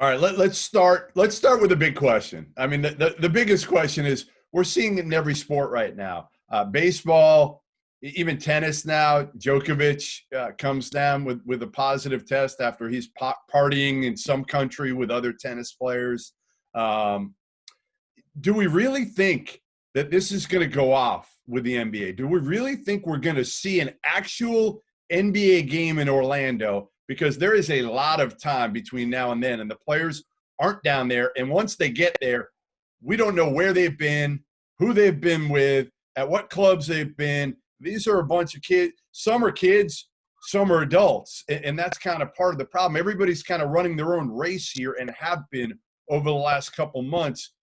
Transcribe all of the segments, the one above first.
All right, let's start. Let's start with a big question. I mean, the biggest question is we're seeing it in every sport right now. Baseball, even tennis now. Djokovic comes down with a positive test after he's partying in some country with other tennis players. Do we really think that this is going to go off with the NBA? Do we really think we're going to see an actual NBA game in Orlando? Because there is a lot of time between now and then, and the players aren't down there. And once they get there, we don't know where they've been, who they've been with, at what clubs they've been. These are a bunch of kids. Some are kids, some are adults. And that's kind of part of the problem. Everybody's kind of running their own race here and have been over the last couple months.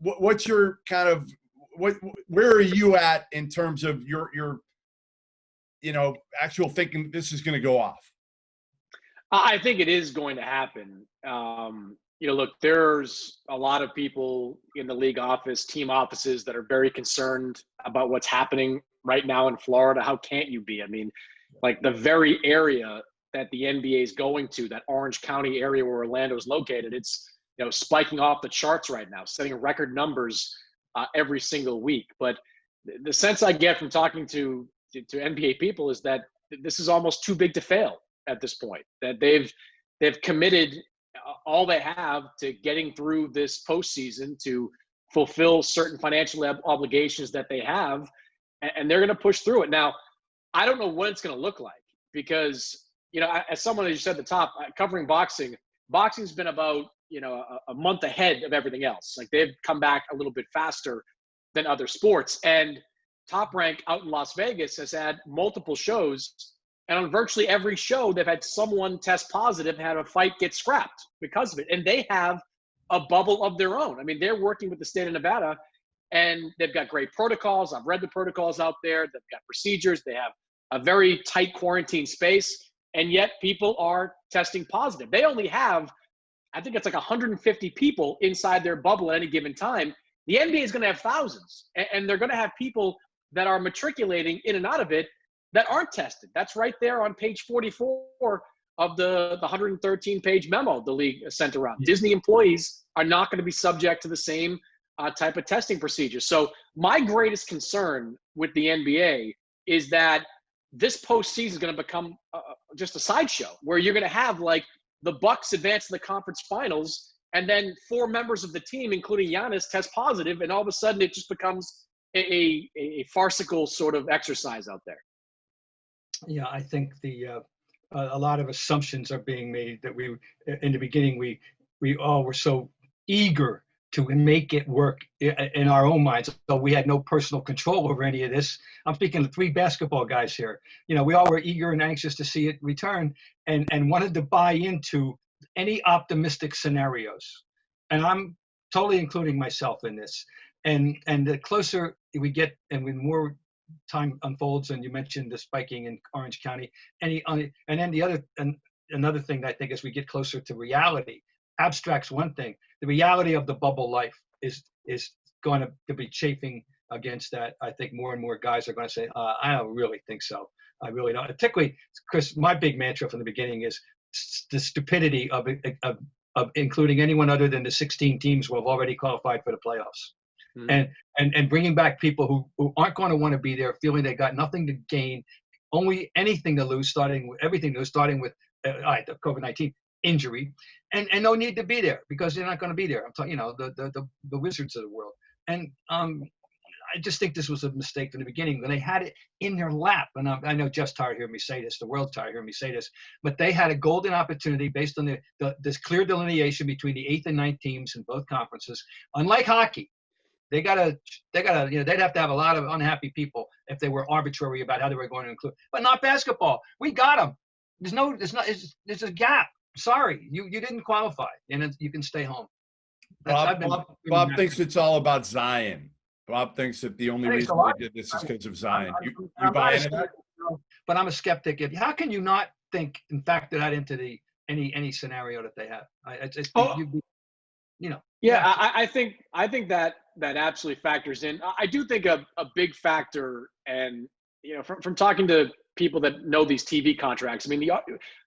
What's your kind of where are you at in terms of your actual thinking this is going to go off? I think it is going to happen. Look, there's a lot of people in the league office, team offices that are very concerned about what's happening right now in Florida. How can't you be? I mean, like the very area that the NBA is going to, that Orange County area where Orlando is located, it's spiking off the charts right now, setting record numbers every single week. But the sense I get from talking to NBA people is that this is almost too big to fail at this point, that they've committed all they have to getting through this postseason to fulfill certain financial obligations that they have, and they're going to push through it. Now, I don't know what it's going to look like because, as someone, as you said at the top, covering boxing's been about, a month ahead of everything else. Like they've come back a little bit faster than other sports. And Top Rank out in Las Vegas has had multiple shows. And on virtually every show, they've had someone test positive, had a fight get scrapped because of it. And they have a bubble of their own. I mean, they're working with the state of Nevada, and they've got great protocols. I've read the protocols out there. They've got procedures. They have a very tight quarantine space. And yet people are testing positive. They only have, I think it's like 150 people inside their bubble at any given time. The NBA is going to have thousands. And they're going to have people that are matriculating in and out of it that aren't tested. That's right there on page 44 of the 113-page memo the league sent around. Disney employees are not going to be subject to the same type of testing procedures. So my greatest concern with the NBA is that this postseason is going to become just a sideshow where you're going to have like the Bucks advance to the conference finals and then 4 members of the team, including Giannis, test positive, and all of a sudden it just becomes a farcical sort of exercise out there. Yeah, I think a lot of assumptions are being made that we, in the beginning, we all were so eager to make it work in our own minds. So we had no personal control over any of this. I'm speaking to 3 basketball guys here. We all were eager and anxious to see it return and wanted to buy into any optimistic scenarios. And I'm totally including myself in this. And the closer we get and when more time unfolds, and you mentioned the spiking in Orange County, and then another thing that I think as we get closer to reality, abstract's one thing. The reality of the bubble life is going to be chafing against that. I think more and more guys are going to say, I don't really think so. I really don't. Particularly, Chris, my big mantra from the beginning is the stupidity of including anyone other than the 16 teams who have already qualified for the playoffs. Mm-hmm. And bringing back people who aren't going to want to be there, feeling they got nothing to gain, only anything to lose, starting with the COVID-19 injury, and no need to be there because they're not going to be there. I'm talking, the Wizards of the world. And I just think this was a mistake from the beginning when they had it in their lap. And I know Jeff's tired of hearing me say this, the world's tired of hearing me say this, but they had a golden opportunity based on this clear delineation between the 8th and 9th teams in both conferences. Unlike hockey, they'd have to have a lot of unhappy people if they were arbitrary about how they were going to include, but not basketball. We got them. There's a gap. Sorry, you didn't qualify, and you can stay home. Bob thinks it's all about Zion. Bob thinks that the only reason they did this is because of Zion. You buy into that? But I'm a skeptic. How can you not think and factor that into any scenario that they have? Yeah, I think that absolutely factors in. I do think a big factor, and from talking to people that know these TV contracts. I mean,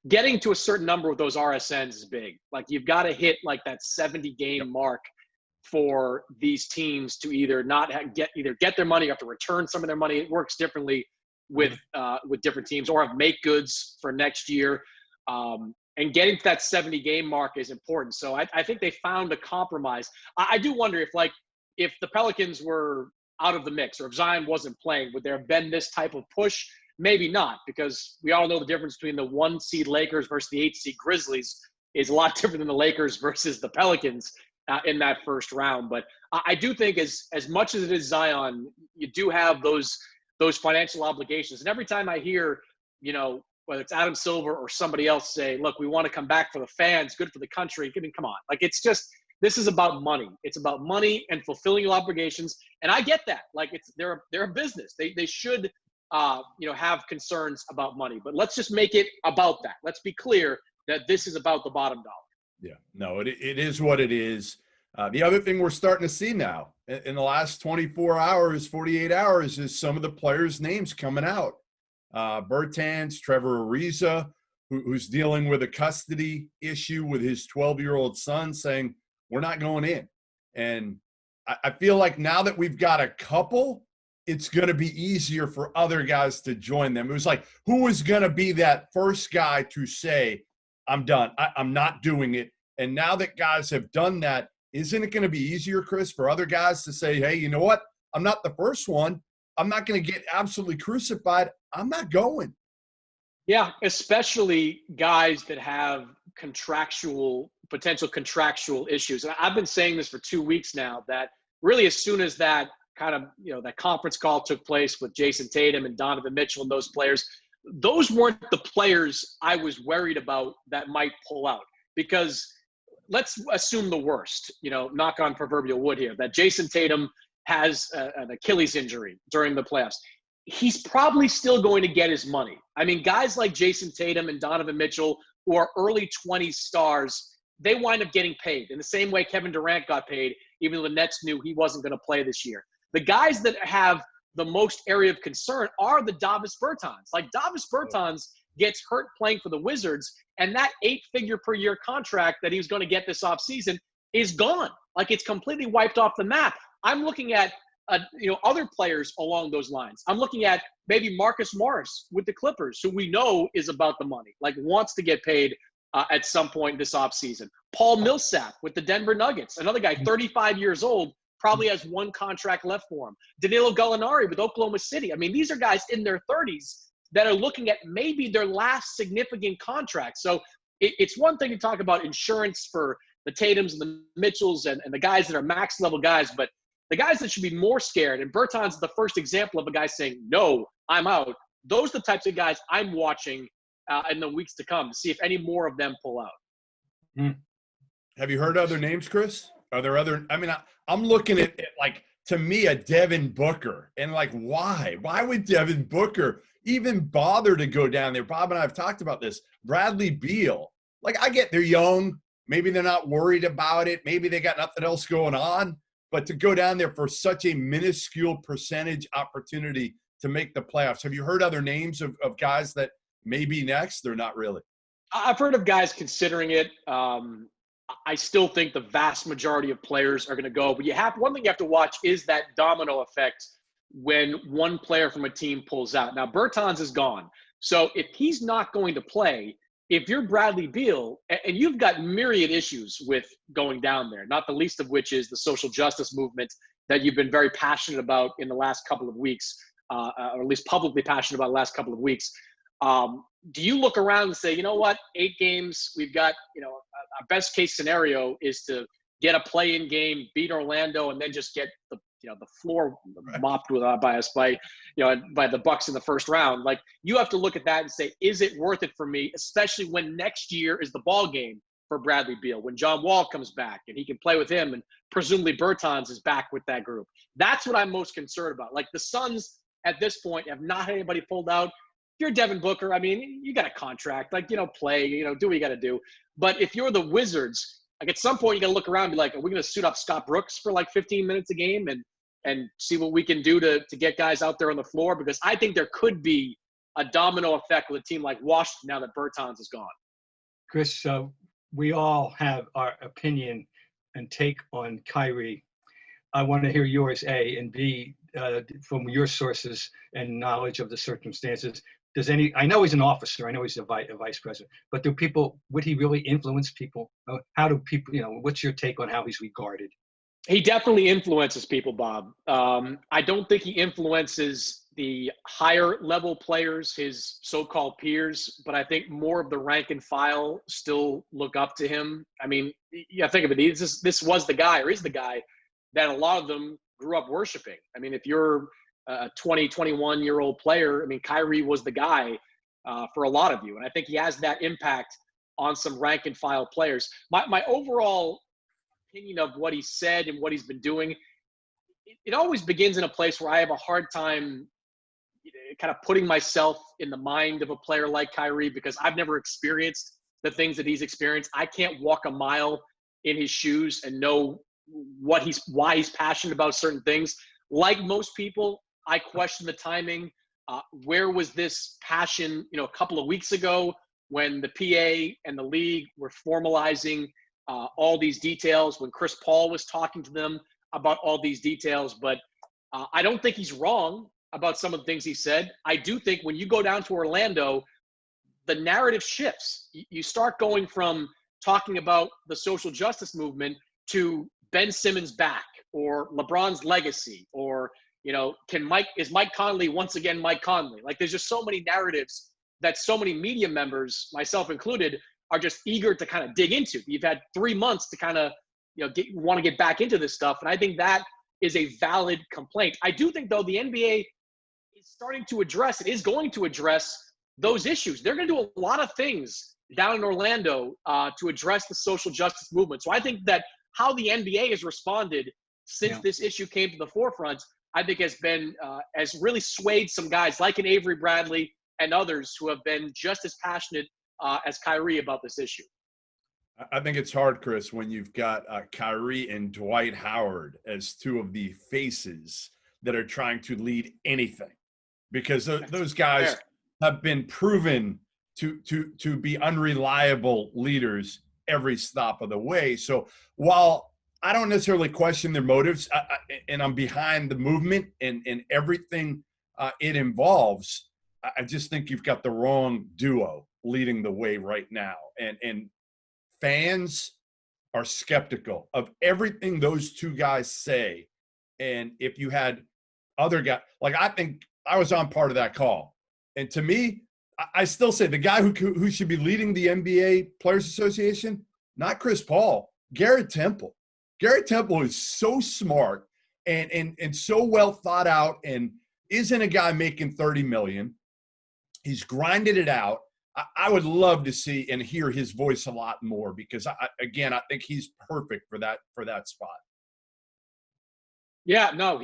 getting to a certain number of those RSNs is big. Like, you've got to hit like that 70 game mark for these teams to either get their money, you have to return some of their money. It works differently with different teams, or have make goods for next year. And getting to that 70 game mark is important. So I think they found a compromise. I do wonder if the Pelicans were out of the mix, or if Zion wasn't playing, would there have been this type of push? Maybe not, because we all know the difference between the 1 seed Lakers versus the 8 seed Grizzlies is a lot different than the Lakers versus the Pelicans in that first round. But I do think as much as it is Zion, you do have those financial obligations. And every time I hear, whether it's Adam Silver or somebody else say, look, we want to come back for the fans, good for the country. I mean, come on. Like, it's just, this is about money. It's about money and fulfilling your obligations. And I get that. Like, they're a business. They should, have concerns about money. But let's just make it about that. Let's be clear that this is about the bottom dollar. Yeah, no, it is what it is. The other thing we're starting to see now in the last 24 hours, 48 hours, is some of the players' names coming out. Bertans, Trevor Ariza, who's dealing with a custody issue with his 12-year-old son, saying, we're not going in. And I feel like now that we've got a couple, it's going to be easier for other guys to join them. It was like, who was going to be that first guy to say, I'm done, I'm not doing it? And now that guys have done that, isn't it going to be easier, Chris, for other guys to say, hey, you know what? I'm not the first one. I'm not going to get absolutely crucified. I'm not going. Yeah, especially guys that have potential contractual issues. And I've been saying this for 2 weeks now, that really as soon as that kind of, that conference call took place with Jason Tatum and Donovan Mitchell and those players, those weren't the players I was worried about that might pull out. Because let's assume the worst, knock on proverbial wood here, that Jason Tatum has an Achilles injury during the playoffs. He's probably still going to get his money. I mean, guys like Jason Tatum and Donovan Mitchell, who are early 20s stars, they wind up getting paid in the same way Kevin Durant got paid, even though the Nets knew he wasn't going to play this year. The guys that have the most area of concern are the Davis Bertans. Like, Davis Bertans gets hurt playing for the Wizards, and that 8-figure per year contract that he was going to get this offseason is gone. Like, it's completely wiped off the map. I'm looking at other players along those lines. I'm looking at maybe Marcus Morris with the Clippers, who we know is about the money, like wants to get paid at some point this offseason. Paul Millsap with the Denver Nuggets, another guy, 35 years old, probably has one contract left for him. Danilo Gallinari with Oklahoma City. I mean, these are guys in their 30s that are looking at maybe their last significant contract. So it's one thing to talk about insurance for the Tatums and the Mitchells and the guys that are max level guys, but the guys that should be more scared, and Bertans is the first example of a guy saying, no, I'm out. Those are the types of guys I'm watching in the weeks to come to see if any more of them pull out. Have you heard other names, Chris? Are there other – I mean, I'm looking at like, to me, a Devin Booker. And like, why? Why would Devin Booker even bother to go down there? Bob and I have talked about this. Bradley Beal. Like, I get they're young. Maybe they're not worried about it. Maybe they got nothing else going on. But to go down there for such a minuscule percentage opportunity to make the playoffs. Have you heard other names of guys that may be next? Or not really? I've heard of guys considering it. I still think the vast majority of players are going to go. But one thing you have to watch is that domino effect when one player from a team pulls out. Now, Bertans is gone. So if he's not going to play, if you're Bradley Beal, and you've got myriad issues with going down there, not the least of which is the social justice movement that you've been very passionate about in the last couple of weeks, or at least publicly passionate about the last couple of weeks. Do you look around and say, you know what, 8 games, we've got, our best case scenario is to get a play-in game, beat Orlando, and then just get the floor mopped by the Bucks in the first round. Like, you have to look at that and say, is it worth it for me? Especially when next year is the ball game for Bradley Beal, when John Wall comes back and he can play with him, and presumably Bertans is back with that group. That's what I'm most concerned about. Like, the Suns at this point have not had anybody pulled out. If you're Devin Booker, I mean, you got a contract, like, play, do what you got to do. But if you're the Wizards, like, at some point you got to look around and be like, are we going to suit up Scott Brooks for like 15 minutes a game and see what we can do to get guys out there on the floor? Because I think there could be a domino effect with a team like Washington now that Bertans is gone. Chris, we all have our opinion and take on Kyrie. I want to hear yours, A, and B, from your sources and knowledge of the circumstances. I know he's an officer, I know he's a vice president, but would he really influence people? How do people, what's your take on how he's regarded? He definitely influences people, Bob. I don't think he influences the higher level players, his so-called peers, but I think more of the rank and file still look up to him. I mean, yeah, think of it. This was the guy, or is the guy that a lot of them grew up worshiping. I mean, if you're a 20, 21-year-old player, I mean, Kyrie was the guy for a lot of you. And I think he has that impact on some rank and file players. My overall opinion of what he said and what he's been doing, it always begins in a place where I have a hard time kind of putting myself in the mind of a player like Kyrie, because I've never experienced the things that he's experienced. I can't walk a mile in his shoes and know why he's passionate about certain things. Like most people, I question the timing. Where was this passion, a couple of weeks ago when the PA and the league were formalizing all these details, when Chris Paul was talking to them about all these details? But I don't think he's wrong about some of the things he said. I do think when you go down to Orlando, the narrative shifts. You start going from talking about the social justice movement to Ben Simmons back, or LeBron's legacy, or is Mike Conley once again Mike Conley? Like, there's just so many narratives that so many media members, myself included, are just eager to kind of dig into. You've had 3 months to kind of want to get back into this stuff, and I think that is a valid complaint. I do think, though, the NBA is going to address those issues. They're going to do a lot of things down in Orlando to address the social justice movement. So I think that how the NBA has responded since this issue came to the forefront, I think has really swayed some guys like an Avery Bradley and others who have been just as passionate as Kyrie about this issue. I think it's hard, Chris, when you've got Kyrie and Dwight Howard as two of the faces that are trying to lead anything, because those guys have been proven to be unreliable leaders every stop of the way. So while I don't necessarily question their motives, and I'm behind the movement and everything it involves, I just think you've got the wrong duo leading the way right now. And fans are skeptical of everything those two guys say. And if you had other guys, like, I think I was on part of that call. And to me, I still say the guy who should be leading the NBA Players Association, not Chris Paul, Garrett Temple. Garrett Temple is so smart and so well thought out, and isn't a guy making $30 million. He's grinded it out. I would love to see and hear his voice a lot more, because I think he's perfect for that spot. Yeah, no,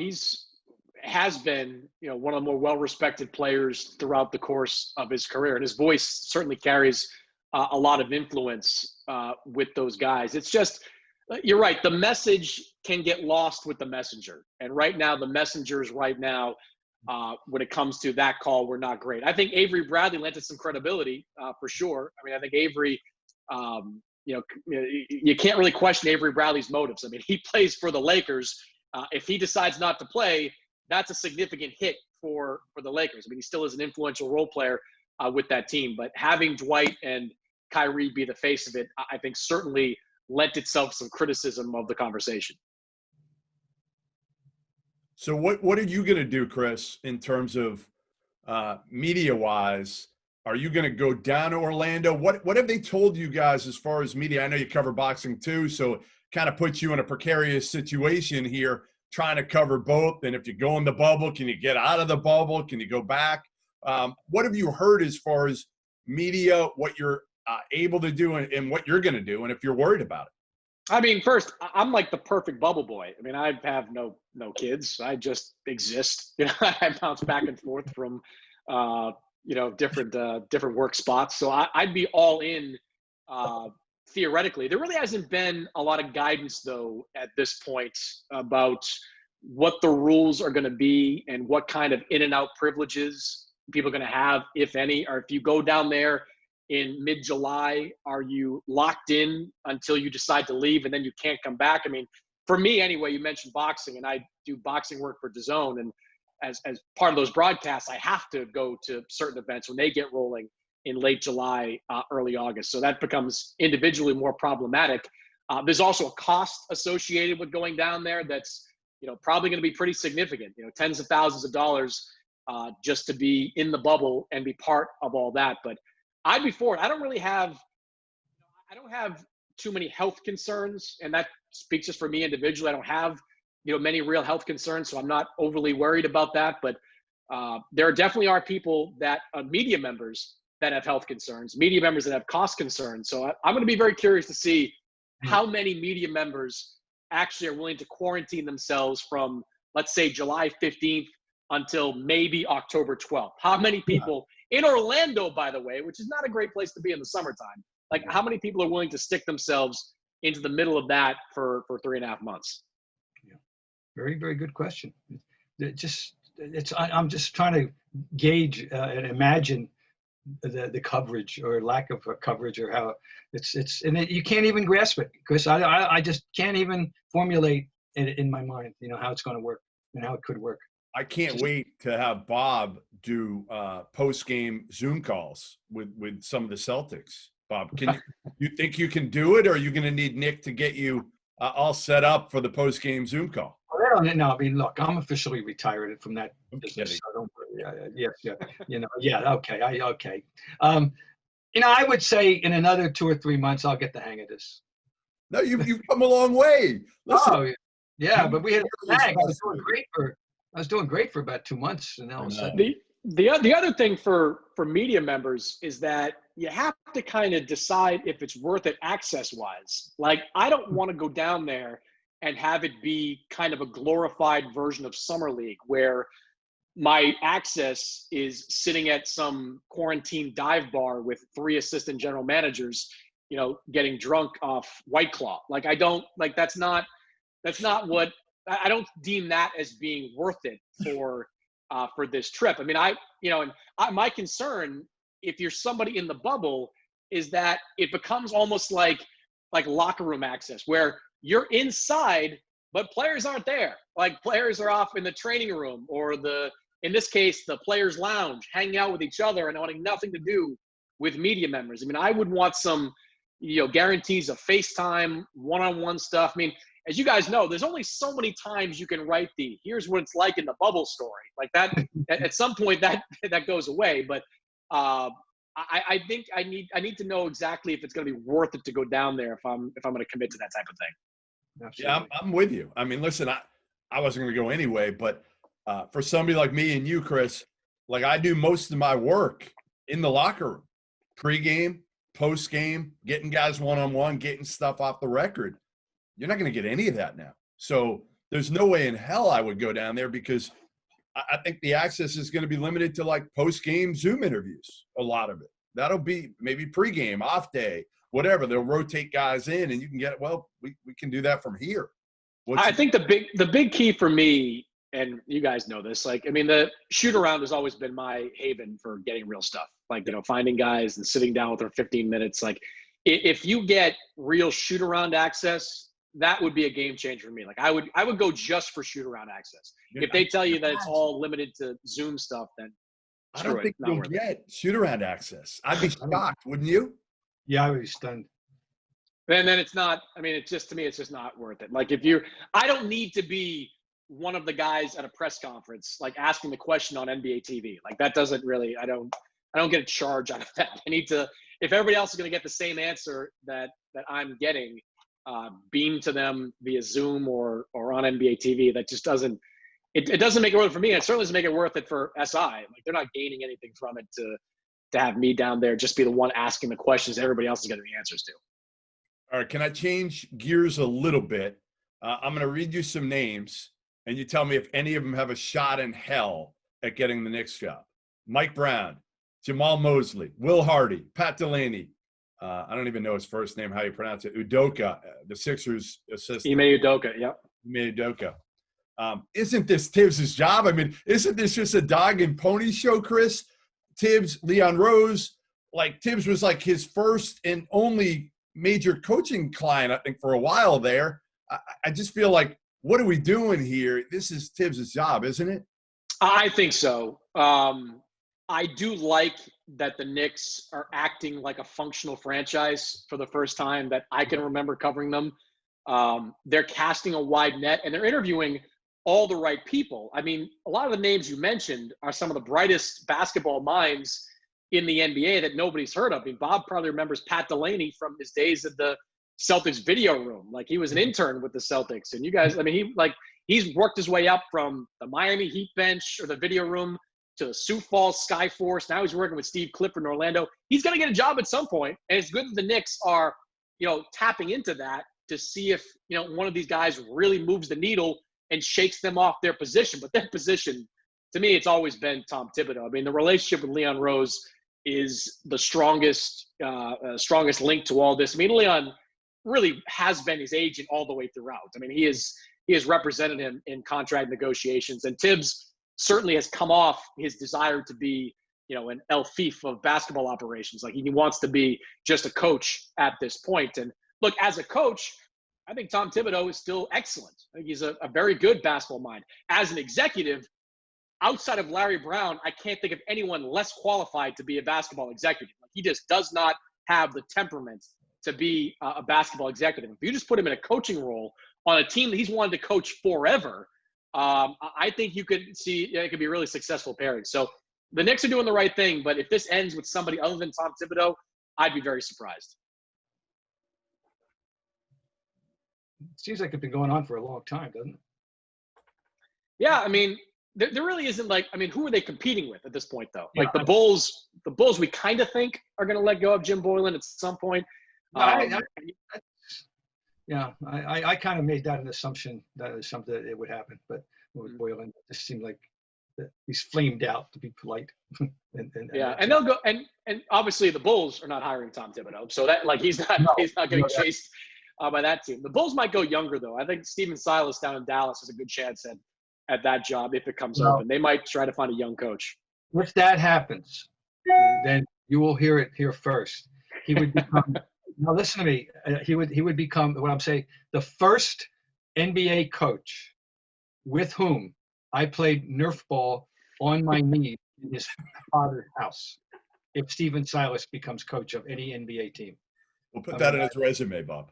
has been, one of the more well-respected players throughout the course of his career. And his voice certainly carries a lot of influence with those guys. It's just, you're right. The message can get lost with the messenger. And right now, the messengers right now, when it comes to that call, were not great. I think Avery Bradley lent it some credibility for sure. I mean, I think Avery, you can't really question Avery Bradley's motives. I mean, he plays for the Lakers. If he decides not to play, that's a significant hit for the Lakers. I mean, he still is an influential role player with that team. But having Dwight and Kyrie be the face of it, I think certainly lent itself some criticism of the conversation. So what are you going to do, Chris, in terms of media-wise? Are you going to go down to Orlando? What have they told you guys as far as media? I know you cover boxing too, so it kind of puts you in a precarious situation here, trying to cover both. And if you go in the bubble, can you get out of the bubble? Can you go back? What have you heard as far as media, what you're able to do and what you're going to do, and if you're worried about it? I mean, first, I'm like the perfect bubble boy. I mean, I have no kids. I just exist. I bounce back and forth from, different work spots. So I'd be all in theoretically. There really hasn't been a lot of guidance, though, at this point about what the rules are going to be and what kind of in and out privileges people going to have, if any? Or if you go down there in mid-July, are you locked in until you decide to leave and then you can't come back? I mean, for me anyway, you mentioned boxing, and I do boxing work for DAZN, and as part of those broadcasts, I have to go to certain events when they get rolling in late July, early August. So that becomes individually more problematic. There's also a cost associated with going down there that's, probably going to be pretty significant, tens of thousands of dollars just to be in the bubble and be part of all that. But I'd be for it. I don't have too many health concerns, and that speaks just for me individually. I don't have, many real health concerns, so I'm not overly worried about that. But there definitely are people that media members that have health concerns, media members that have cost concerns. So I'm going to be very curious to see how many media members actually are willing to quarantine themselves from, let's say, July 15th until maybe October 12th. How many people in Orlando, by the way, which is not a great place to be in the summertime, like how many people are willing to stick themselves into the middle of that for 3.5 months? Yeah. Very, very good question. I'm just trying to gauge and imagine the coverage or lack of coverage, or how and you can't even grasp it, Chris. I just can't even formulate it in my mind, how it's going to work and how it could work. I can't wait to have Bob do post-game Zoom calls with some of the Celtics. Bob, you think you can do it, or are you going to need Nick to get you all set up for the post-game Zoom call? Well, no, I mean, look, I'm officially retired from that business. So don't, okay. I would say in another 2 or 3 months, I'll get the hang of this. No, you've come a long way. Listen, oh, yeah, but we had a hang. I was doing great for about 2 months, and all of a sudden. The other thing for media members is that you have to kind of decide if it's worth it access-wise. Like, I don't want to go down there and have it be kind of a glorified version of Summer League where my access is sitting at some quarantine dive bar with 3 assistant general managers, getting drunk off White Claw. Like, that's not what I don't deem that as being worth it for this trip. I mean, my concern, if you're somebody in the bubble, is that it becomes almost like locker room access, where you're inside, but players aren't there. Like, players are off in the training room, or in this case, the players' lounge, hanging out with each other and wanting nothing to do with media members. I mean, I would want some, guarantees of FaceTime, one-on-one stuff. I mean, as you guys know, there's only so many times you can write here's what it's like in the bubble story. Like that, at some point that goes away. But I think I need to know exactly if it's going to be worth it to go down there if I'm going to commit to that type of thing. Absolutely. Yeah, I'm with you. I mean, listen, I wasn't going to go anyway, but for somebody like me and you, Chris, like, I do most of my work in the locker room, pre-game, post-game, getting guys one-on-one, getting stuff off the record. You're not going to get any of that now. So there's no way in hell I would go down there, because I think the access is going to be limited to like post-game Zoom interviews, a lot of it. That'll be maybe pre-game, off day, whatever. They'll rotate guys in, and you can get, we can do that from here. I think the big key for me, and you guys know this, like, I mean, the shoot around has always been my haven for getting real stuff. Like, finding guys and sitting down with them 15 minutes. Like, if you get real shoot around access, that would be a game changer for me. Like, I would go just for shoot around access. If they tell you that it's all limited to Zoom stuff, then I don't think you'll get shoot around access. I'd be shocked, wouldn't you? Yeah, I would be stunned. And then it's not, I mean, to me, it's just not worth it. Like, I don't need to be one of the guys at a press conference, like, asking the question on NBA TV. Like, that doesn't really, I don't get a charge out of that. I need to, if everybody else is going to get the same answer that I'm getting, beam to them via Zoom or on NBA TV. That just doesn't, it doesn't make it worth it for me. And it certainly doesn't make it worth it for SI. Like, they're not gaining anything from it to have me down there just be the one asking the questions everybody else is getting the answers to. All right, can I change gears a little bit? I'm going to read you some names, and you tell me if any of them have a shot in hell at getting the Knicks job. Mike Brown, Jamal Mosley, Will Hardy, Pat Delaney. I don't even know his first name, how you pronounce it. Udoka, the Sixers assistant. Ime Udoka, yep. Ime Udoka. Isn't this Tibbs' job? I mean, isn't this just a dog and pony show, Chris? Tibbs, Leon Rose, like Tibbs was like his first and only major coaching client, I think, for a while there. I just feel like, what are we doing here? This is Tibbs' job, isn't it? I think so. I do like that the Knicks are acting like a functional franchise for the first time that I can remember covering them. They're casting a wide net, and they're interviewing all the right people. I mean, a lot of the names you mentioned are some of the brightest basketball minds in the NBA that nobody's heard of. I mean, Bob probably remembers Pat Delaney from his days at the Celtics video room. Like, he was an intern with the Celtics. And you guys, I mean, he's worked his way up from the Miami Heat bench or the video room to the Sioux Falls Skyforce. Now he's working with Steve Clifford in Orlando. He's going to get a job at some point, and it's good that the Knicks are, tapping into that to see if, one of these guys really moves the needle and shakes them off their position. But their position, to me, it's always been Tom Thibodeau. I mean, the relationship with Leon Rose is the strongest link to all this. I mean, Leon really has been his agent all the way throughout. I mean, he has represented him in contract negotiations, and Tibbs certainly has come off his desire to be, an El Fief of basketball operations. Like, he wants to be just a coach at this point. And look, as a coach, I think Tom Thibodeau is still excellent. I think he's a very good basketball mind. As an executive, outside of Larry Brown, I can't think of anyone less qualified to be a basketball executive. Like, he just does not have the temperament to be a basketball executive. If you just put him in a coaching role on a team that he's wanted to coach forever, I think you could see it could be a really successful pairing. So the Knicks are doing the right thing, but if this ends with somebody other than Tom Thibodeau, I'd be very surprised. It seems like it's been going on for a long time, doesn't it? Yeah, I mean, there really isn't who are they competing with at this point, though? Yeah, like the Bulls we kind of think are going to let go of Jim Boylan at some point. I kind of made that an assumption that is something that it would happen, but with Boylan, it just seemed like he's flamed out, to be polite. and they'll go, and obviously the Bulls are not hiring Tom Thibodeau, so that he's not getting chased by that team. The Bulls might go younger, though. I think Stephen Silas down in Dallas has a good chance at that job if it comes open. They might try to find a young coach. If that happens, then you will hear it here first. He would become. Now listen to me. He would become, what I'm saying, the first NBA coach with whom I played Nerf ball on my knees in his father's house. If Stephen Silas becomes coach of any NBA team, we'll put that in his resume, Bob.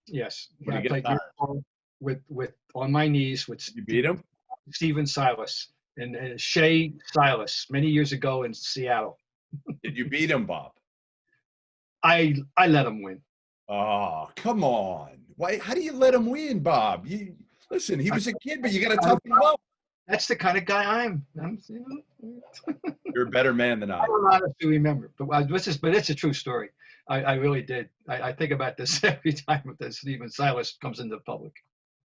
Yes, I played Nerf ball with on my knees with. You beat him? Stephen Silas and Shea Silas many years ago in Seattle. Did you beat him, Bob? I let him win. Oh, come on. Why? How do you let him win, Bob? Listen, he was a kid, but you got to toughen him up. That's the kind of guy I am. You're a better man than I. I don't know how to remember, but it's a true story. I really did. I think about this every time that Stephen Silas comes into the public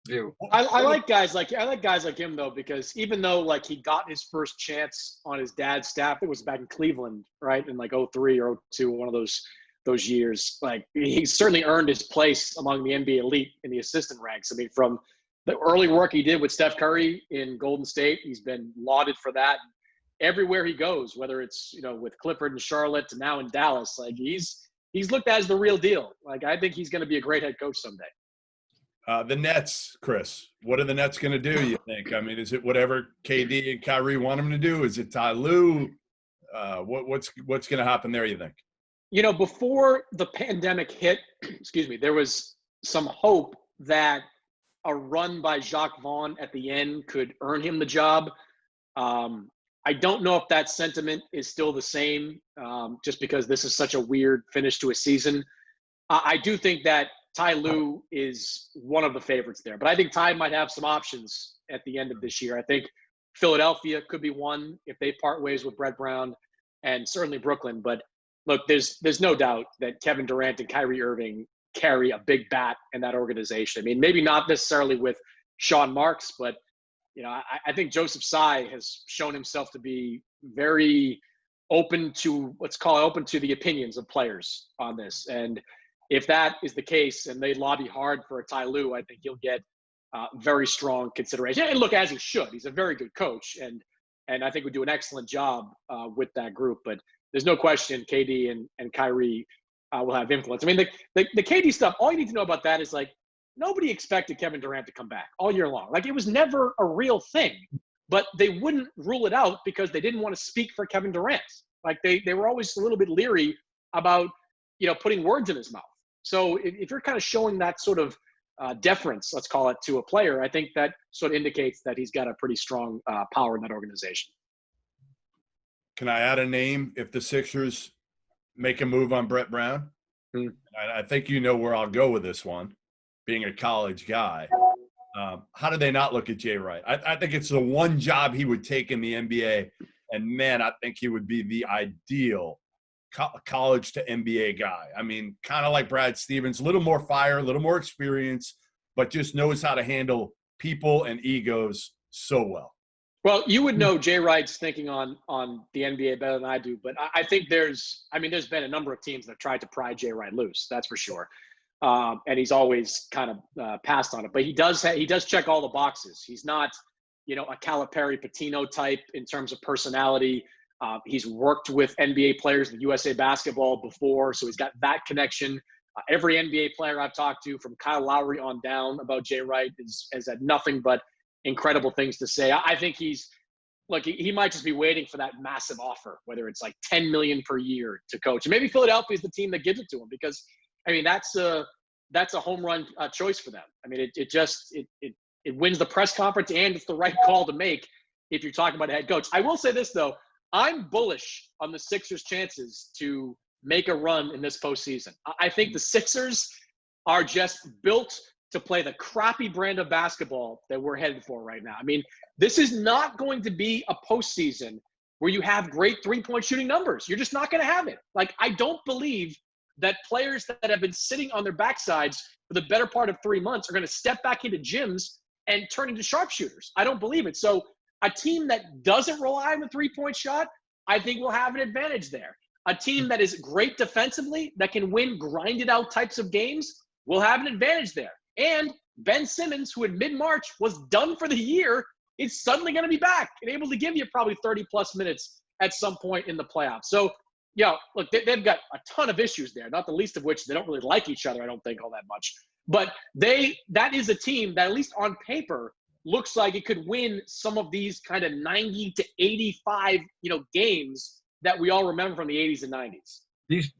view. I like guys like him, though, because even though he got his first chance on his dad's staff, it was back in Cleveland, right, in 03 or 02, one of those years. He certainly earned his place among the NBA elite in the assistant ranks. I mean, from the early work he did with Steph Curry in Golden State, he's been lauded for that. Everywhere he goes, whether it's with Clifford in Charlotte to now in Dallas, he's looked at as the real deal. I think he's going to be a great head coach someday. The Nets, Chris. What are the Nets going to do, you think? I mean, is it whatever KD and Kyrie want them to do? Is it Ty Lue? What's going to happen there, you think? Before the pandemic hit, there was some hope that a run by Jacques Vaughn at the end could earn him the job. I don't know if that sentiment is still the same, just because this is such a weird finish to a season. I do think that Ty Lue is one of the favorites there, but I think Ty might have some options at the end of this year. I think Philadelphia could be one if they part ways with Brett Brown, and certainly Brooklyn. But look, there's no doubt that Kevin Durant and Kyrie Irving carry a big bat in that organization. I mean, maybe not necessarily with Sean Marks, but I think Joseph Tsai has shown himself to be very open to the opinions of players on this. And if that is the case and they lobby hard for a Ty Lue, I think he'll get very strong consideration. And look, as he should. He's a very good coach. And and I think would do an excellent job with that group. But there's no question KD and Kyrie will have influence. I mean, the KD stuff, all you need to know about that is like nobody expected Kevin Durant to come back all year long. Like it was never a real thing, but they wouldn't rule it out because they didn't want to speak for Kevin Durant. Like they were always a little bit leery about, putting words in his mouth. So if you're kind of showing that sort of deference, let's call it, to a player, I think that sort of indicates that he's got a pretty strong power in that organization. Can I add a name if the Sixers make a move on Brett Brown? I think you know where I'll go with this one, being a college guy. How do they not look at Jay Wright? I think it's the one job he would take in the NBA, and, man, I think he would be the ideal college to NBA guy. I mean, kind of like Brad Stevens, a little more fire, a little more experience, but just knows how to handle people and egos so well. Well, you would know Jay Wright's thinking on the NBA better than I do, but I think there's been a number of teams that have tried to pry Jay Wright loose, that's for sure. And he's always kind of passed on it. But he does check all the boxes. He's not, a Calipari Patino type in terms of personality. He's worked with NBA players in USA Basketball before, so he's got that connection. Every NBA player I've talked to, from Kyle Lowry on down, about Jay Wright has had nothing but incredible things to say. I think he might just be waiting for that massive offer, whether it's like $10 million per year to coach. And maybe Philadelphia is the team that gives it to him because, that's a home run choice for them. I mean, it wins the press conference, and it's the right call to make if you're talking about a head coach. I will say this, though. I'm bullish on the Sixers' chances to make a run in this postseason. I think the Sixers are just built to play the crappy brand of basketball that we're headed for right now. I mean, this is not going to be a postseason where you have great three-point shooting numbers. You're just not going to have it. Like, I don't believe that players that have been sitting on their backsides for the better part of 3 months are going to step back into gyms and turn into sharpshooters. I don't believe it. So a team that doesn't rely on the three-point shot, I think will have an advantage there. A team that is great defensively, that can win grinded-out types of games, will have an advantage there. And Ben Simmons, who in mid-March was done for the year, is suddenly going to be back and able to give you probably 30-plus minutes at some point in the playoffs. So, look, they've got a ton of issues there, not the least of which they don't really like each other, I don't think, all that much. But that is a team that, at least on paper, looks like it could win some of these kind of 90 to 85, games that we all remember from the 80s and 90s.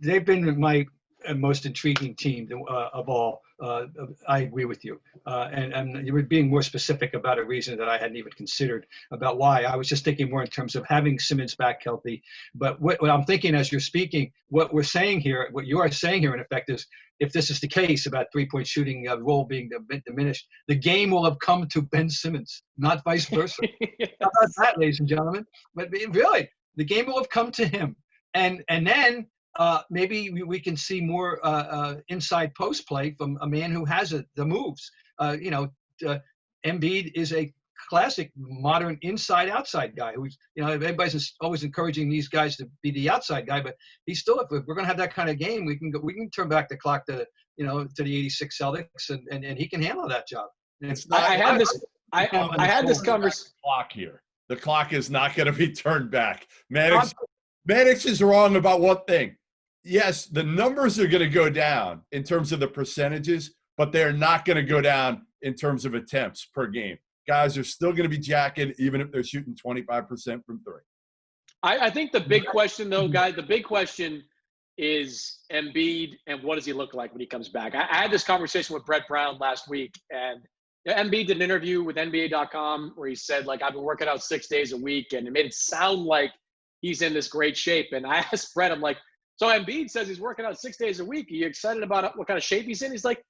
They've been my most intriguing team of all. I agree with you. And you were being more specific about a reason that I hadn't even considered about why. I was just thinking more in terms of having Simmons back healthy. But what I'm thinking as you're speaking, what you are saying here, in effect, is if this is the case about three-point shooting role being diminished, the game will have come to Ben Simmons, not vice versa. Yes. How about that, ladies and gentlemen? But really, the game will have come to him. And then maybe we can see more inside post play from a man who has the moves. Embiid is a classic modern inside-outside guy who's, everybody's always encouraging these guys to be the outside guy, but he's still, if we're going to have that kind of game, we can turn back the clock to the 86 Celtics, and he can handle that job. I had this conversation. Clock here. The clock is not going to be turned back. Mannix is wrong about one thing. Yes, the numbers are going to go down in terms of the percentages, but they're not going to go down in terms of attempts per game. Guys are still going to be jacking even if they're shooting 25% from three. I think the big question, though, guys, the big question is Embiid and what does he look like when he comes back? I had this conversation with Brett Brown last week, and Embiid did an interview with NBA.com where he said, I've been working out 6 days a week, and it made it sound like he's in this great shape. And I asked Brett, I'm like, so Embiid says he's working out 6 days a week. Are you excited about what kind of shape he's in? He's like,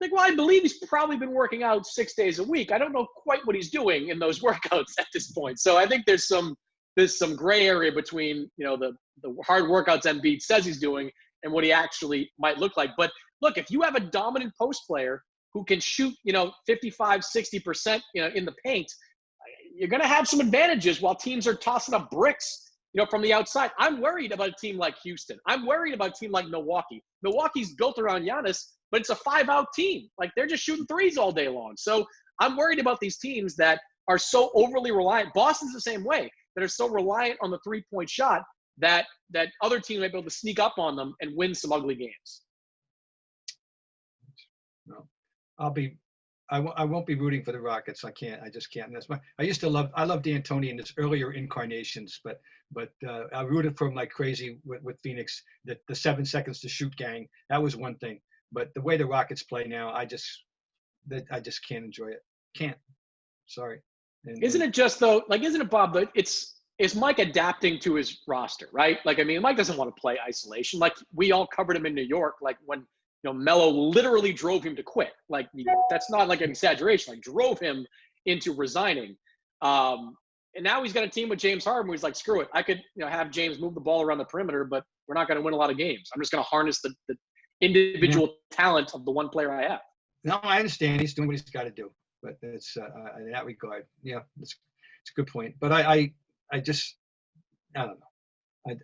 well, I believe he's probably been working out 6 days a week. I don't know quite what he's doing in those workouts at this point. So I think there's some gray area between, the hard workouts Embiid says he's doing and what he actually might look like. But look, if you have a dominant post player who can shoot, 55, 60%, in the paint, you're going to have some advantages while teams are tossing up bricks, from the outside. I'm worried about a team like Houston. I'm worried about a team like Milwaukee. Milwaukee's built around Giannis, but it's a 5-out team. They're just shooting threes all day long. So I'm worried about these teams that are so overly reliant. Boston's the same way. that are so reliant on the 3-point shot that other teams might be able to sneak up on them and win some ugly games. No, I won't be rooting for the Rockets. I can't. I just can't. I love D'Antoni in his earlier incarnations, but I rooted for him like crazy with Phoenix. The 7 seconds to shoot gang, that was one thing. But the way the Rockets play now, I just can't enjoy it. Can't. Sorry. Isn't it just though? Like, isn't it, Bob? But it's Mike adapting to his roster, right? Like, I mean, Mike doesn't want to play isolation. Like, we all covered him in New York. Like when Melo literally drove him to quit. Like, that's not like an exaggeration. Like, drove him into resigning. And now he's got a team with James Harden where he's like, screw it. I could have James move the ball around the perimeter, but we're not going to win a lot of games. I'm just going to harness the individual talent of the one player I have. No, I understand. He's doing what he's got to do. But it's in that regard, yeah, it's a good point. But I just, I don't know.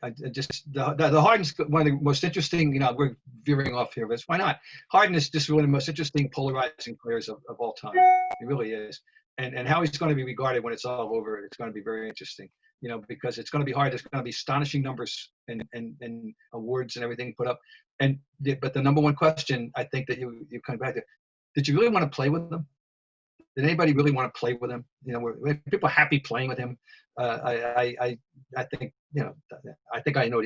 I just the Harden's one of the most interesting. We're veering off here, but why not? Harden is just one of the most interesting, polarizing players of all time. He really is. And how he's going to be regarded when it's all over, it's going to be very interesting. Because it's going to be hard. There's going to be astonishing numbers and awards and everything put up. But the number one question I think that you come back to: did you really want to play with them? Did anybody really want to play with him? Were people happy playing with him? I think I think I know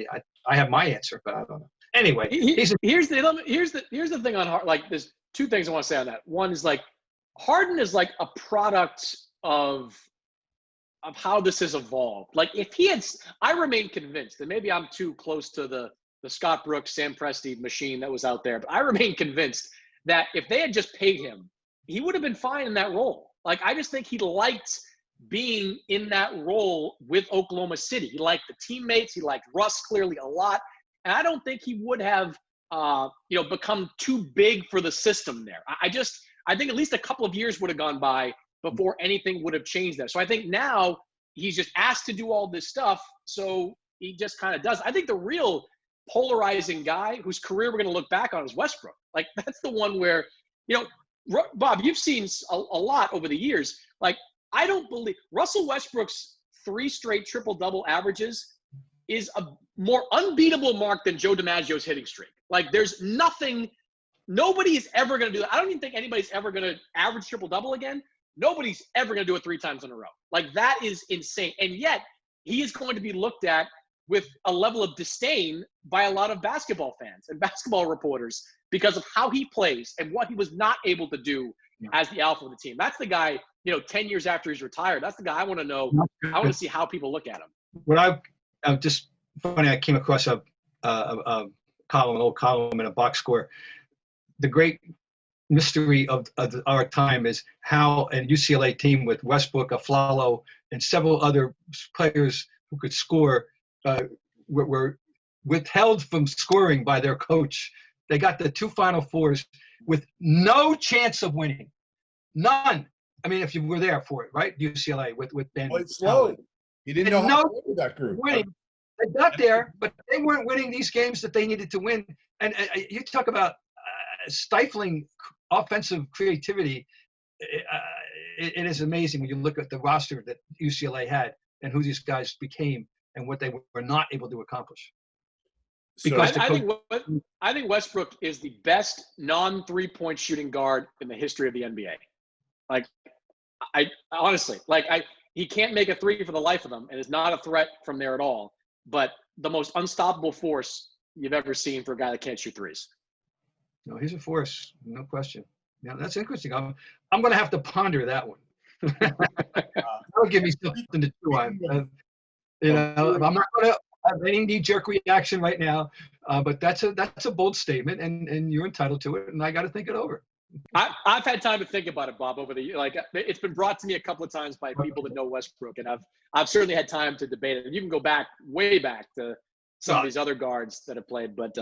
I have my answer, but I don't know. Anyway, here's the thing on Harden. Like, there's two things I want to say on that. One is, like, Harden is like a product of how this has evolved. Like, if he had, I remain convinced, and maybe I'm too close to the Scott Brooks, Sam Presti machine that was out there, but I remain convinced that if they had just paid him, he would have been fine in that role. Like, I just think he liked being in that role with Oklahoma City. He liked the teammates. He liked Russ clearly a lot. And I don't think he would have, become too big for the system there. I think at least a couple of years would have gone by before anything would have changed there. So I think now he's just asked to do all this stuff. So he just kind of does. I think the real polarizing guy whose career we're going to look back on is Westbrook. Like, that's the one where, Bob, you've seen a lot over the years. Like, I don't believe Russell Westbrook's 3 straight triple-double averages is a more unbeatable mark than Joe DiMaggio's hitting streak. Like, there's nobody is ever going to do that. I don't even think anybody's ever going to average triple-double again. Nobody's ever going to do it 3 times in a row. Like, that is insane. And yet, he is going to be looked at with a level of disdain by a lot of basketball fans and basketball reporters because of how he plays and what he was not able to do as the alpha of the team. That's the guy, 10 years after he's retired. That's the guy I want to know. I want to see how people look at him. What I'm just funny, I came across an old column in a box score. The great mystery of our time is how a UCLA team with Westbrook, Aflalo, and several other players who could score were withheld from scoring by their coach. They got the 2 Final Fours with no chance of winning. None. I mean, if you were there for it, right? UCLA with Ben. Well, it's slow. He didn't know how to play with that group. Winning. They got there, but they weren't winning these games that they needed to win. And you talk about stifling offensive creativity. It is amazing when you look at the roster that UCLA had and who these guys became and what they were not able to accomplish. Because I think Westbrook is the best non-3-point shooting guard in the history of the NBA. Like, I honestly, he can't make a 3 for the life of him and is not a threat from there at all. But the most unstoppable force you've ever seen for a guy that can't shoot 3s. No, he's a force, no question. Yeah, that's interesting. I'm going to have to ponder that one. That'll give me something to chew on. I'm not going to have any knee-jerk reaction right now, but that's a bold statement, and you're entitled to it, and I got to think it over. I've had time to think about it, Bob. Over the it's been brought to me a couple of times by people that know Westbrook, and I've certainly had time to debate it. And you can go way back to some of these other guards that have played, but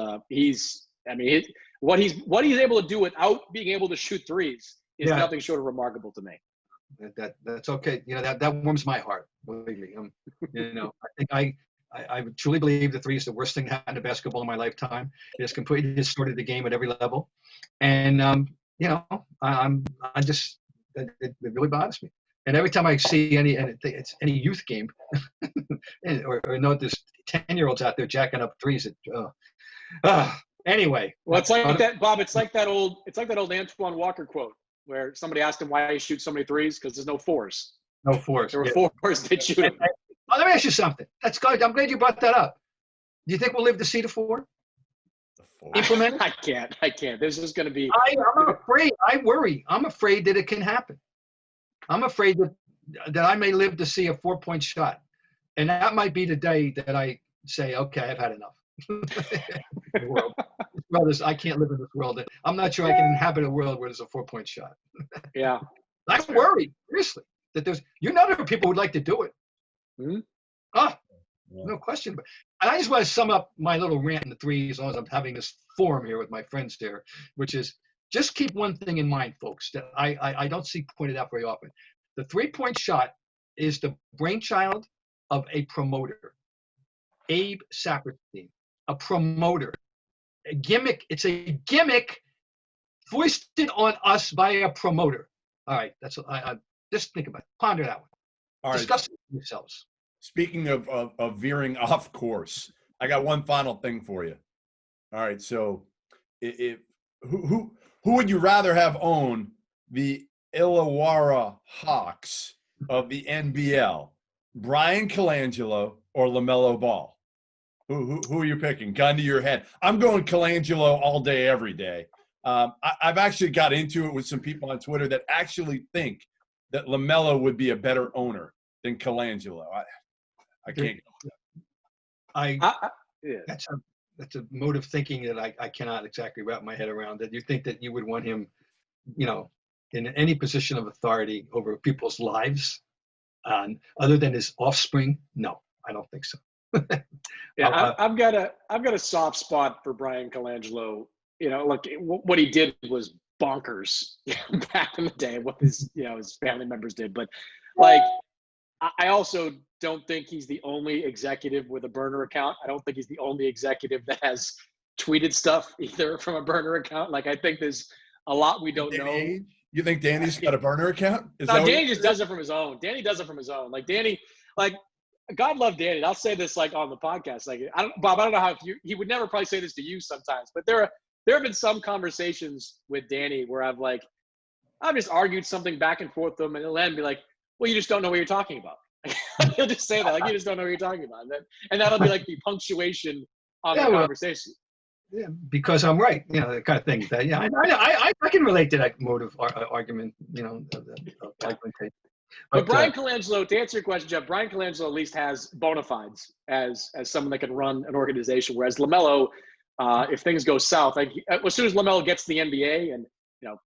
what he's able to do without being able to shoot 3s is nothing short of remarkable to me. That's okay. That warms my heart. Believe me. I think I truly believe the 3 is the worst thing that happened to basketball in my lifetime. It has completely distorted the game at every level, and it really bothers me. And every time I see any youth game, or know there's 10-year-olds out there jacking up threes, anyway. Well, it's like that, Bob. It's like that old Antoine Walker quote where somebody asked him why he shoots so many threes because there's no fours. No fours. There were fours that shoot him. Let me ask you something. That's good. I'm glad you brought that up. Do you think we'll live to see the four? Implement? I can't. This is going to be. I'm afraid. I worry. I'm afraid that it can happen. I'm afraid that I may live to see a 4-point shot, and that might be the day that I say, "Okay, I've had enough." The world. Brothers, I can't live in this world. I'm not sure I can inhabit a world where there's a 4-point shot. Yeah, I'm worried, seriously, that there are people who'd like to do it. Mm-hmm. No question. And I just want to sum up my little rant in the threes as long as I'm having this forum here with my friends there, which is just keep one thing in mind, folks, that I don't see pointed out very often. The 3-point shot is the brainchild of a promoter, Abe Saperstein, a promoter. A gimmick. It's a gimmick foisted on us by a promoter. All right. That's what I just think about it. Ponder that one. All right. Discuss it with yourselves. Speaking of veering off course, I got one final thing for you. All right, so who would you rather have own the Illawarra Hawks of the NBL, Brian Colangelo or Lamello Ball? Who are you picking? Gun to your head. I'm going Colangelo all day, every day. I've actually got into it with some people on Twitter that actually think that Lamello would be a better owner than Colangelo. I can't go. That's a mode of thinking that I cannot exactly wrap my head around. That you think that you would want him, in any position of authority over people's lives, other than his offspring? No, I don't think so. Yeah, I've got a soft spot for Brian Colangelo. Look, what he did was bonkers back in the day. What his family members did, but I also don't think he's the only executive with a burner account. I don't think he's the only executive that has tweeted stuff either from a burner account. I think there's a lot we don't know. You think Danny's got a burner account? Danny just does it from his own. Danny does it from his own. Danny, God love Danny. I'll say this on the podcast. Bob, I don't know how he would never probably say this to you sometimes, but there have been some conversations with Danny where I've just argued something back and forth with him, and he'll end be like, "Well, you just don't know what you're talking about." He'll just say that, you just don't know what you're talking about, and that'll be the punctuation on the conversation. Yeah, because I'm right, the kind of thing. I can relate to that mode of argument, argumentation. But Brian Colangelo, to answer your question, Jeff, Brian Colangelo at least has bona fides as someone that can run an organization, whereas Lamello, if things go south, as soon as Lamello gets to the NBA, and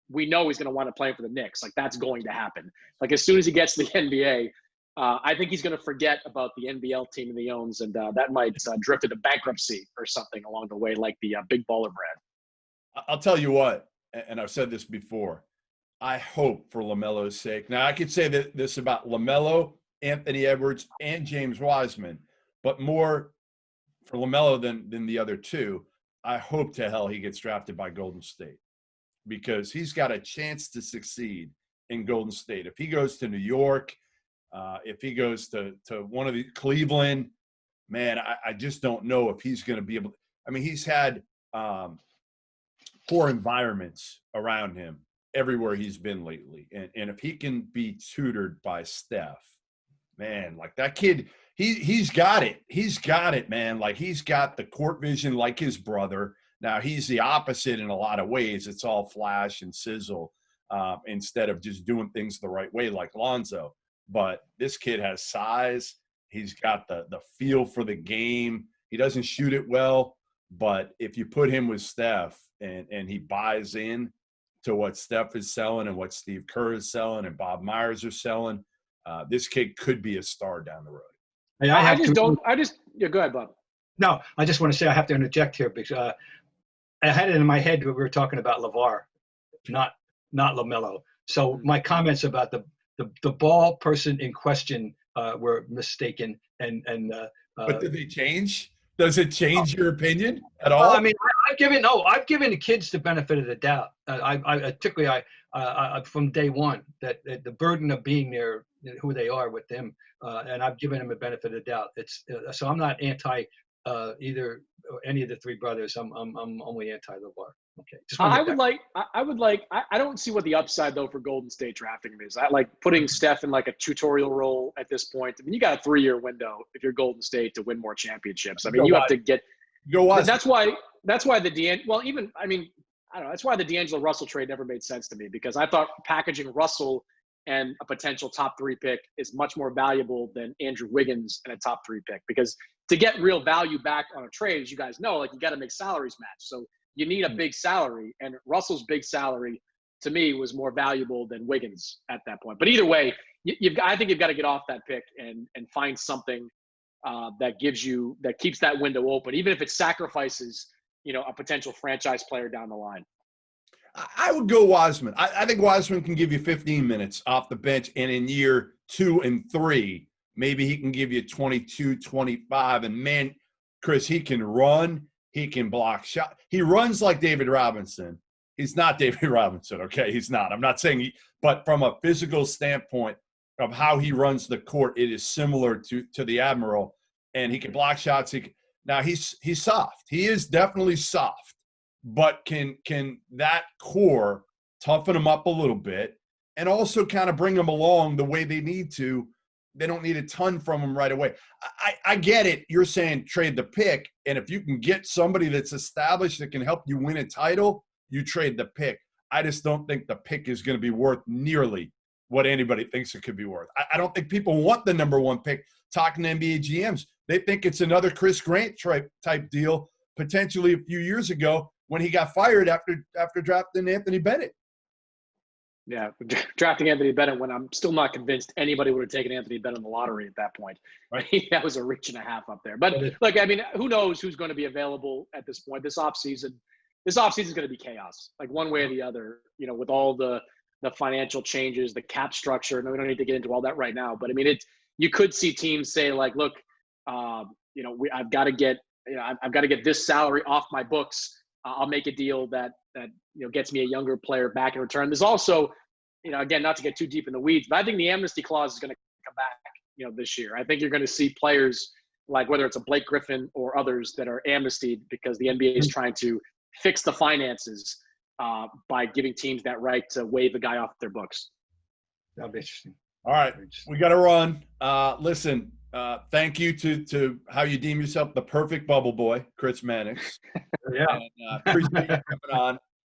we know he's going to want to play for the Knicks, that's going to happen. As soon as he gets to the NBA, I think he's going to forget about the NBL team that he owns, and that might drift into bankruptcy or something along the way, like the Big Baller Brad. I'll tell you what, and I've said this before, I hope for LaMelo's sake. Now, I could say this about LaMelo, Anthony Edwards, and James Wiseman, but more for LaMelo than the other two. I hope to hell he gets drafted by Golden State, because he's got a chance to succeed in Golden State. If he goes to New York, if he goes to one of the Cleveland, man, I just don't know if he's going to be able to. I mean, he's had poor environments around him everywhere he's been lately. And if he can be tutored by Steph, man, that kid, he's got it. He's got it, man. He's got the court vision like his brother. Now, he's the opposite in a lot of ways. It's all flash and sizzle instead of just doing things the right way like Lonzo. But this kid has size. He's got the feel for the game. He doesn't shoot it well, but if you put him with Steph and he buys in to what Steph is selling and what Steve Kerr is selling and Bob Myers are selling, this kid could be a star down the road. Hey, go ahead, Bob. No, I just want to say I have to interject here because I had it in my head when we were talking about LeVar, not LaMelo. So my comments about the ball person in question were mistaken, but did they change? Does it change your opinion at all? I mean, I've given the kids the benefit of the doubt. I from day one that the burden of being there, who they are with them, and I've given them a benefit of the doubt. So I'm not anti either or any of the three brothers. I'm only anti LeVar. Okay. I don't see what the upside though for Golden State drafting him is. I like putting Steph in like a tutorial role at this point. I mean, you got a 3-year window if you're Golden State to win more championships. I mean, you have to get. That's why the I don't know. That's why the D'Angelo Russell trade never made sense to me, because I thought packaging Russell and a potential top 3 pick is much more valuable than Andrew Wiggins and a top 3 pick, because to get real value back on a trade, as you guys know, like you got to make salaries match. So you need a big salary, and Russell's big salary to me was more valuable than Wiggins at that point. But either way, I think you've got to get off that pick and find something that keeps that window open, even if it sacrifices, a potential franchise player down the line. I would go Wiseman. I think Wiseman can give you 15 minutes off the bench, and in year 2 and 3, maybe he can give you 22, 25. And man, Chris, he can run. He can block shot. He runs like David Robinson. He's not David Robinson, okay? He's not. I'm not saying but from a physical standpoint of how he runs the court, it is similar to the Admiral. And he can block shots. Now he's soft. He is definitely soft. But can that core toughen him up a little bit and also kind of bring him along the way they need to? They don't need a ton from him right away. I get it. You're saying trade the pick, and if you can get somebody that's established that can help you win a title, you trade the pick. I just don't think the pick is going to be worth nearly what anybody thinks it could be worth. I don't think people want the number 1 pick. Talking to NBA GMs, they think it's another Chris Grant type deal, potentially a few years ago when he got fired after drafting Anthony Bennett. Yeah, drafting Anthony Bennett when I'm still not convinced anybody would have taken Anthony Bennett in the lottery at that point. Right. That was a reach and a half up there. But look, I mean, who knows who's going to be available at this point? This offseason is going to be chaos, like one way or the other, with all the financial changes, the cap structure. No, we don't need to get into all that right now. But I mean, you could see teams say like, look, I've got to get this salary off my books. I'll make a deal that gets me a younger player back in return. There's also, again, not to get too deep in the weeds, but I think the amnesty clause is going to come back, this year. I think you're going to see players like whether it's a Blake Griffin or others that are amnestied because the NBA is trying to fix the finances by giving teams that right to waive a guy off their books. That'll be interesting. All right, we got to run. Listen. Thank you to how you deem yourself the perfect bubble boy, Chris Mannix. Yeah. And, appreciate you coming on.